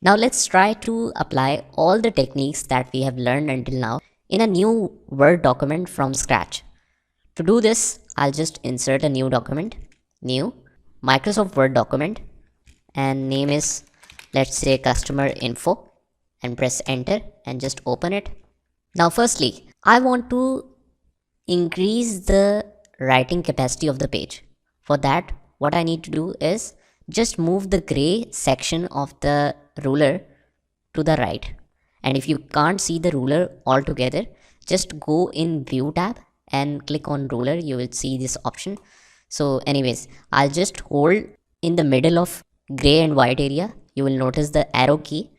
Now let's try to apply all the techniques that we have learned until now in a new Word document from scratch. To do this, I'll just insert a new document, new Microsoft Word document, and name is, let's say, customer info, and press enter and just open it. Now firstly, I want to increase the writing capacity of the page. For that, what I need to do is just move the gray section of the ruler to the right. And if you can't see the ruler altogether, just go in view tab and click on ruler. You will see this option. So anyways, I'll just hold in the middle of gray and white area. You will notice the arrow key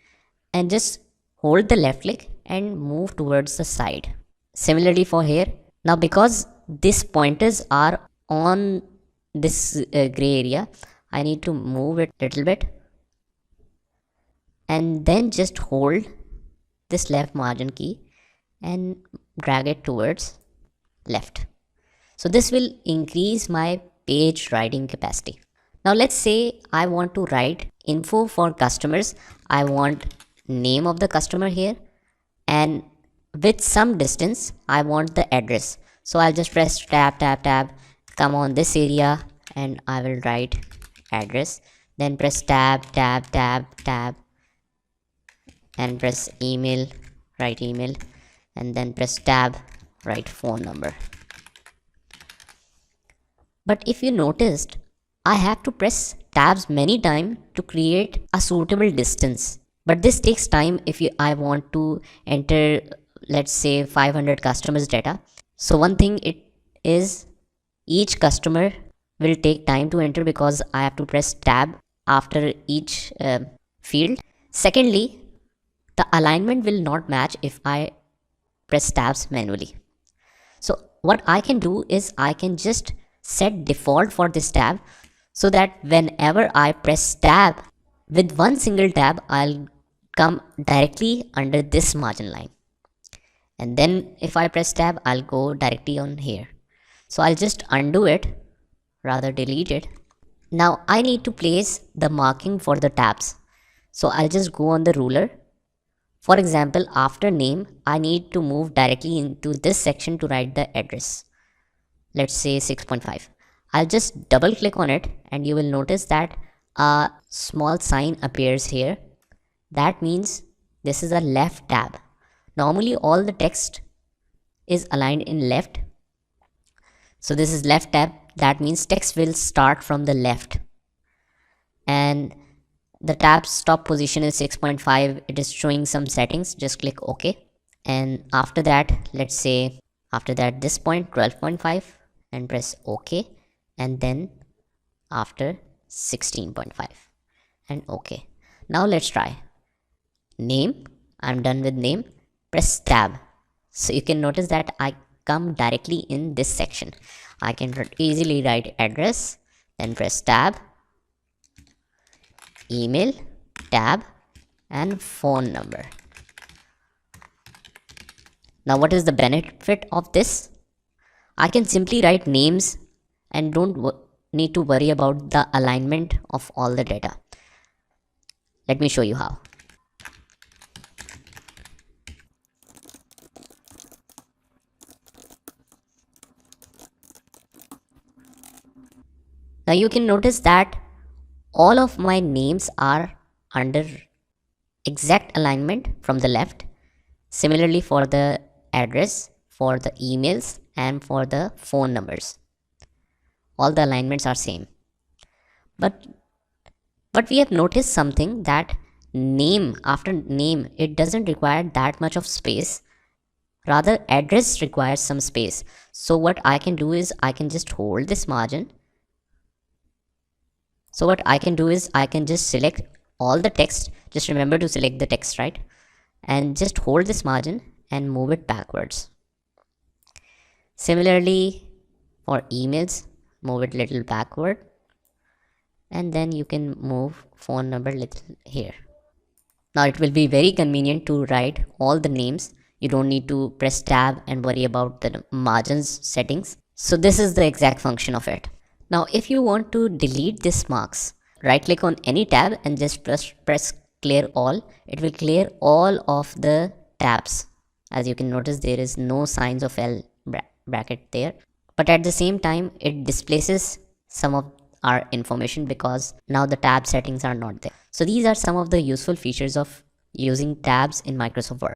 and just hold the left click and move towards the side. Similarly for here. Now because these pointers are on this gray area, I need to move it a little bit and then just hold this left margin key and drag it towards left. So this will increase my page writing capacity. Now let's say I want to write info for customers. I want name of the customer here, and with some distance I want the address. So I'll just press tab, come on this area and I will write address, then press tab and press email, write email, and then press tab, write phone number. But if you noticed, I have to press tabs many times to create a suitable distance. But this takes time if I want to enter, let's say, 500 customers data. So one thing it is, each customer will take time to enter because I have to press tab after each field. Secondly, the alignment will not match if I press tabs manually. So what I can do is I can just set default for this tab so that whenever I press tab, with one single tab, I'll come directly under this margin line. And then if I press tab, I'll go directly on here. So I'll just undo it, rather delete it. Now I need to place the marking for the tabs. So I'll just go on the ruler. For example, after name, I need to move directly into this section to write the address. Let's say 6.5. I'll just double click on it and you will notice that a small sign appears here. That means this is a left tab. Normally all the text is aligned in left. So this is left tab. That means text will start from the left. And the tab stop position is 6.5. It is showing some settings. Just click OK. And after that, let's say after that this point 12.5 and press OK. And then after 16.5 and OK. Now let's try name. I'm done with name. Press tab. So you can notice that I come directly in this section. I can easily write address, then press tab, email, tab, and phone number. Now what is the benefit of this? I can simply write names and don't need to worry about the alignment of all the data. Let me show you how. Now you can notice that all of my names are under exact alignment from the left. Similarly for the address, for the emails, and for the phone numbers. All the alignments are same. But we have noticed something, that name, after name, it doesn't require that much of space. Rather, address requires some space. So what I can do is I can just hold this margin. So what I can do is I can just select all the text. Just remember to select the text, right? And just hold this margin and move it backwards. Similarly for emails, move it little backward. And then you can move phone number little here. Now it will be very convenient to write all the names. You don't need to press tab and worry about the margins settings. So this is the exact function of it. Now if you want to delete this marks, right click on any tab and just press clear all, it will clear all of the tabs. As you can notice, there is no signs of L bracket there, but at the same time it displaces some of our information because now the tab settings are not there. So these are some of the useful features of using tabs in Microsoft Word.